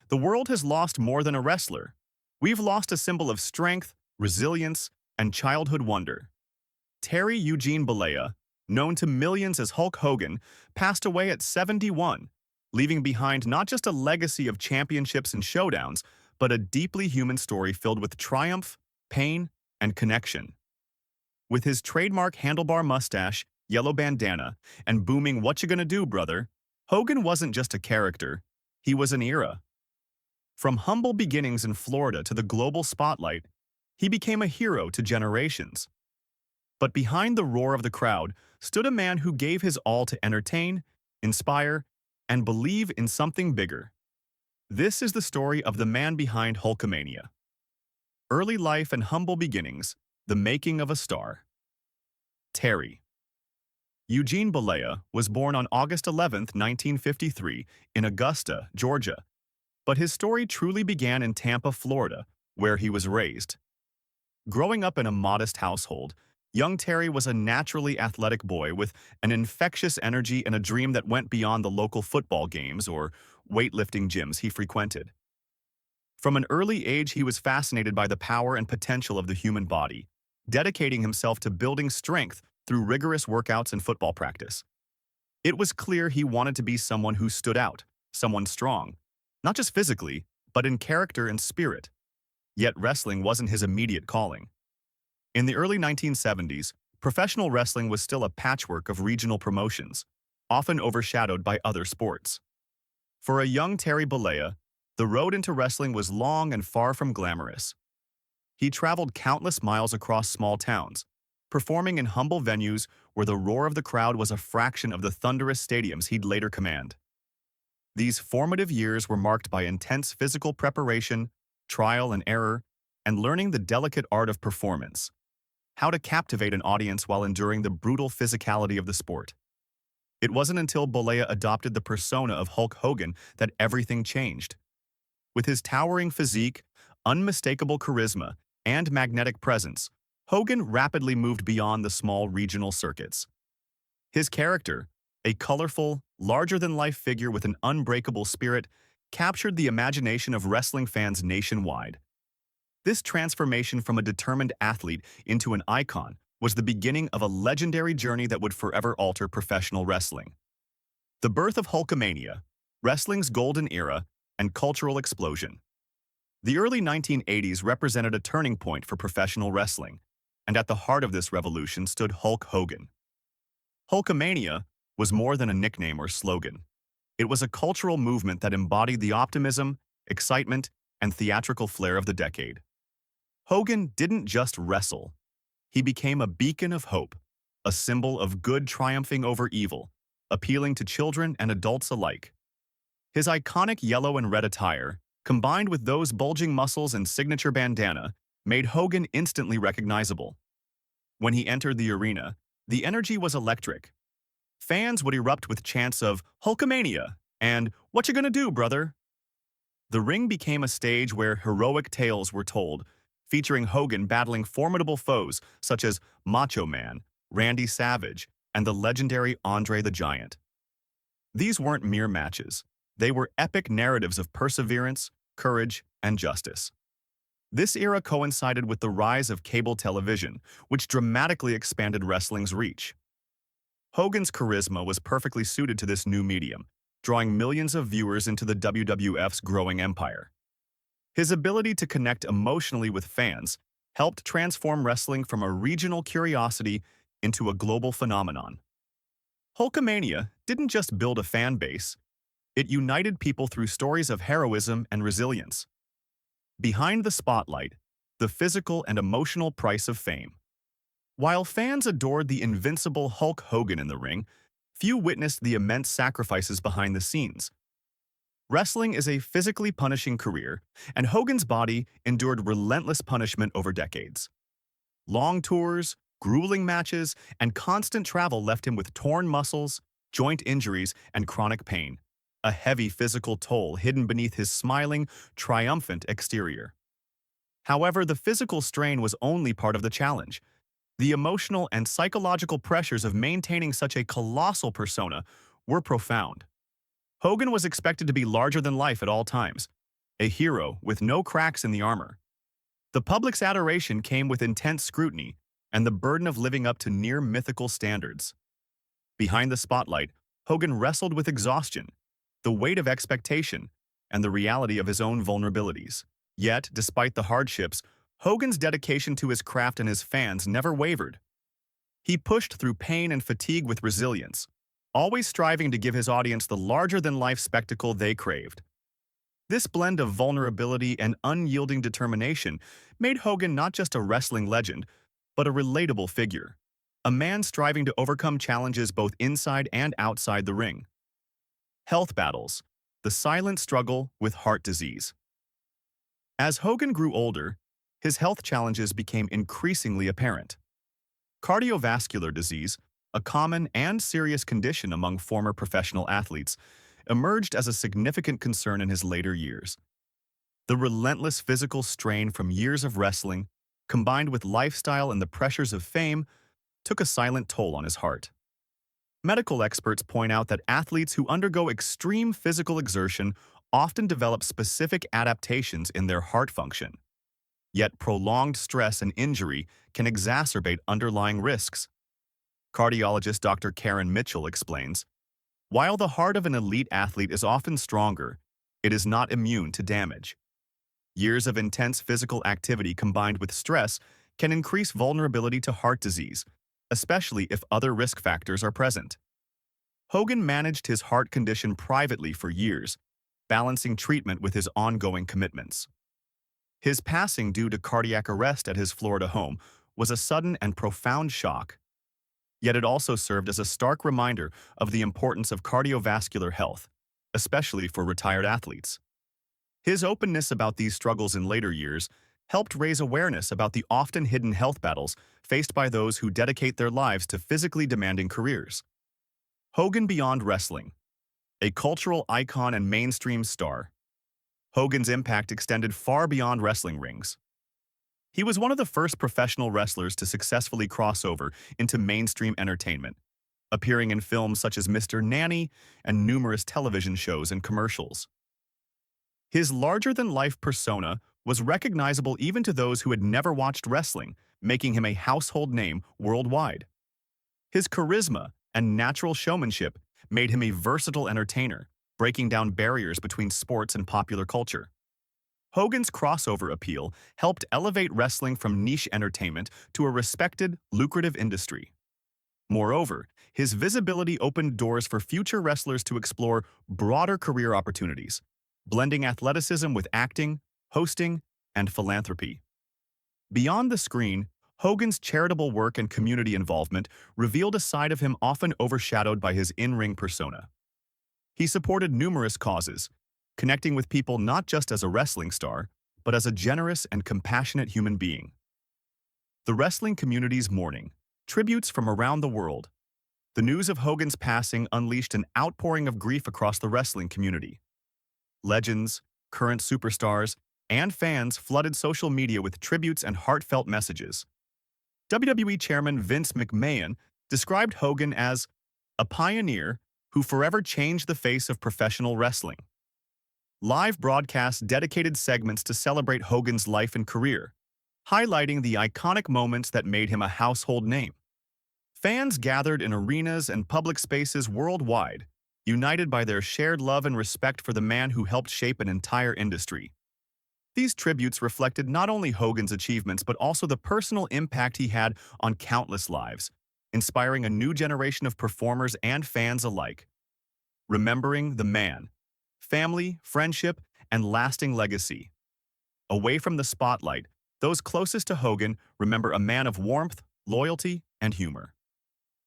The world has lost more than a wrestler. We've lost a symbol of strength, resilience, and childhood wonder. Terry Eugene Bollea, known to millions as Hulk Hogan, passed away at 71, leaving behind not just a legacy of championships and showdowns, but a deeply human story filled with triumph, pain, and connection. With his trademark handlebar mustache, yellow bandana, and booming "What you gonna do, brother?", Hogan wasn't just a character, he was an era. From humble beginnings in Florida to the global spotlight, he became a hero to generations. But behind the roar of the crowd stood a man who gave his all to entertain, inspire, and believe in something bigger. This is the story of the man behind Hulkamania. Early life and humble beginnings, the making of a star. Terry Eugene Bollea was born on August 11, 1953, in Augusta, Georgia, but his story truly began in Tampa, Florida, where he was raised. Growing up in a modest household, young Terry was a naturally athletic boy with an infectious energy and a dream that went beyond the local football games or weightlifting gyms he frequented. From an early age, he was fascinated by the power and potential of the human body, dedicating himself to building strength through rigorous workouts and football practice. It was clear he wanted to be someone who stood out, someone strong, not just physically, but in character and spirit. Yet wrestling wasn't his immediate calling. In the early 1970s, professional wrestling was still a patchwork of regional promotions, often overshadowed by other sports. For a young Terry Bollea, the road into wrestling was long and far from glamorous. He traveled countless miles across small towns, performing in humble venues where the roar of the crowd was a fraction of the thunderous stadiums he'd later command. These formative years were marked by intense physical preparation, trial and error, and learning the delicate art of performance, how to captivate an audience while enduring the brutal physicality of the sport. It wasn't until Bollea adopted the persona of Hulk Hogan that everything changed. With his towering physique, unmistakable charisma, and magnetic presence, Hogan rapidly moved beyond the small regional circuits. His character, a colorful, larger-than-life figure with an unbreakable spirit, captured the imagination of wrestling fans nationwide. This transformation from a determined athlete into an icon was the beginning of a legendary journey that would forever alter professional wrestling. The birth of Hulkamania, wrestling's golden era, and cultural explosion. The early 1980s represented a turning point for professional wrestling, and at the heart of this revolution stood Hulk Hogan. Hulkamania was more than a nickname or slogan. It was a cultural movement that embodied the optimism, excitement, and theatrical flair of the decade. Hogan didn't just wrestle. He became a beacon of hope, a symbol of good triumphing over evil, appealing to children and adults alike. His iconic yellow and red attire, combined with those bulging muscles and signature bandana, made Hogan instantly recognizable. When he entered the arena, the energy was electric. Fans would erupt with chants of "Hulkamania" and "What you gonna do, brother?" The ring became a stage where heroic tales were told, featuring Hogan battling formidable foes such as Macho Man, Randy Savage, and the legendary Andre the Giant. These weren't mere matches. They were epic narratives of perseverance, courage, and justice. This era coincided with the rise of cable television, which dramatically expanded wrestling's reach. Hogan's charisma was perfectly suited to this new medium, drawing millions of viewers into the WWF's growing empire. His ability to connect emotionally with fans helped transform wrestling from a regional curiosity into a global phenomenon. Hulkamania didn't just build a fan base, it united people through stories of heroism and resilience. Behind the spotlight, the physical and emotional price of fame. While fans adored the invincible Hulk Hogan in the ring, few witnessed the immense sacrifices behind the scenes. Wrestling is a physically punishing career, and Hogan's body endured relentless punishment over decades. Long tours, grueling matches, and constant travel left him with torn muscles, joint injuries, and chronic pain, a heavy physical toll hidden beneath his smiling, triumphant exterior. However, the physical strain was only part of the challenge. The emotional and psychological pressures of maintaining such a colossal persona were profound. Hogan was expected to be larger than life at all times, a hero with no cracks in the armor. The public's adoration came with intense scrutiny and the burden of living up to near mythical standards. Behind the spotlight, Hogan wrestled with exhaustion, the weight of expectation, and the reality of his own vulnerabilities. Yet, despite the hardships, Hogan's dedication to his craft and his fans never wavered. He pushed through pain and fatigue with resilience, always striving to give his audience the larger-than-life spectacle they craved. This blend of vulnerability and unyielding determination made Hogan not just a wrestling legend, but a relatable figure, a man striving to overcome challenges both inside and outside the ring. Health battles, the silent struggle with heart disease. As Hogan grew older, his health challenges became increasingly apparent. Cardiovascular disease, a common and serious condition among former professional athletes, emerged as a significant concern in his later years. The relentless physical strain from years of wrestling, combined with lifestyle and the pressures of fame, took a silent toll on his heart. Medical experts point out that athletes who undergo extreme physical exertion often develop specific adaptations in their heart function. Yet prolonged stress and injury can exacerbate underlying risks. Cardiologist Dr. Karen Mitchell explains, "While the heart of an elite athlete is often stronger, it is not immune to damage. Years of intense physical activity combined with stress can increase vulnerability to heart disease, especially if other risk factors are present." Hogan managed his heart condition privately for years, balancing treatment with his ongoing commitments. His passing due to cardiac arrest at his Florida home was a sudden and profound shock. Yet it also served as a stark reminder of the importance of cardiovascular health, especially for retired athletes. His openness about these struggles in later years helped raise awareness about the often hidden health battles faced by those who dedicate their lives to physically demanding careers. Hogan beyond wrestling, a cultural icon and mainstream star. Hogan's impact extended far beyond wrestling rings. He was one of the first professional wrestlers to successfully cross over into mainstream entertainment, appearing in films such as Mr. Nanny and numerous television shows and commercials. His larger-than-life persona was recognizable even to those who had never watched wrestling, making him a household name worldwide. His charisma and natural showmanship made him a versatile entertainer, breaking down barriers between sports and popular culture. Hogan's crossover appeal helped elevate wrestling from niche entertainment to a respected, lucrative industry. Moreover, his visibility opened doors for future wrestlers to explore broader career opportunities, blending athleticism with acting, hosting, and philanthropy. Beyond the screen, Hogan's charitable work and community involvement revealed a side of him often overshadowed by his in-ring persona. He supported numerous causes, connecting with people not just as a wrestling star, but as a generous and compassionate human being. The wrestling community's mourning, tributes from around the world. The news of Hogan's passing unleashed an outpouring of grief across the wrestling community. Legends, current superstars, and fans flooded social media with tributes and heartfelt messages. WWE Chairman Vince McMahon described Hogan as a pioneer who forever changed the face of professional wrestling. Live broadcasts dedicated segments to celebrate Hogan's life and career, highlighting the iconic moments that made him a household name. Fans gathered in arenas and public spaces worldwide, united by their shared love and respect for the man who helped shape an entire industry. These tributes reflected not only Hogan's achievements but also the personal impact he had on countless lives, inspiring a new generation of performers and fans alike. Remembering the man, family, friendship, and lasting legacy. Away from the spotlight, those closest to Hogan remember a man of warmth, loyalty, and humor.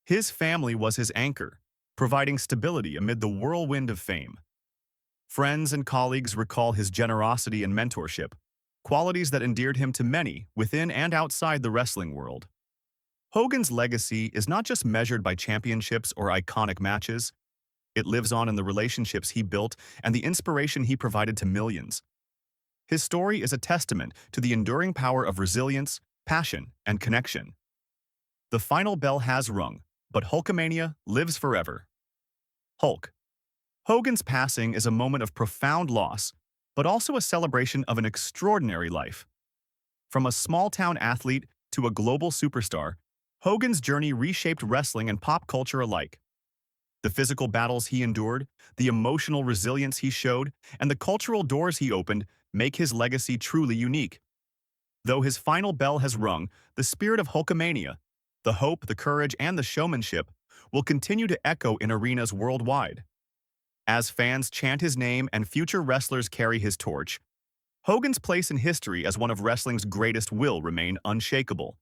His family was his anchor, providing stability amid the whirlwind of fame. Friends and colleagues recall his generosity and mentorship, qualities that endeared him to many within and outside the wrestling world. Hogan's legacy is not just measured by championships or iconic matches. It lives on in the relationships he built and the inspiration he provided to millions. His story is a testament to the enduring power of resilience, passion, and connection. The final bell has rung, but Hulkamania lives forever. Hulk. Hogan's passing is a moment of profound loss, but also a celebration of an extraordinary life. From a small-town athlete to a global superstar, Hogan's journey reshaped wrestling and pop culture alike. The physical battles he endured, the emotional resilience he showed, and the cultural doors he opened make his legacy truly unique. Though his final bell has rung, the spirit of Hulkamania, the hope, the courage, and the showmanship will continue to echo in arenas worldwide. As fans chant his name and future wrestlers carry his torch, Hogan's place in history as one of wrestling's greatest will remain unshakable.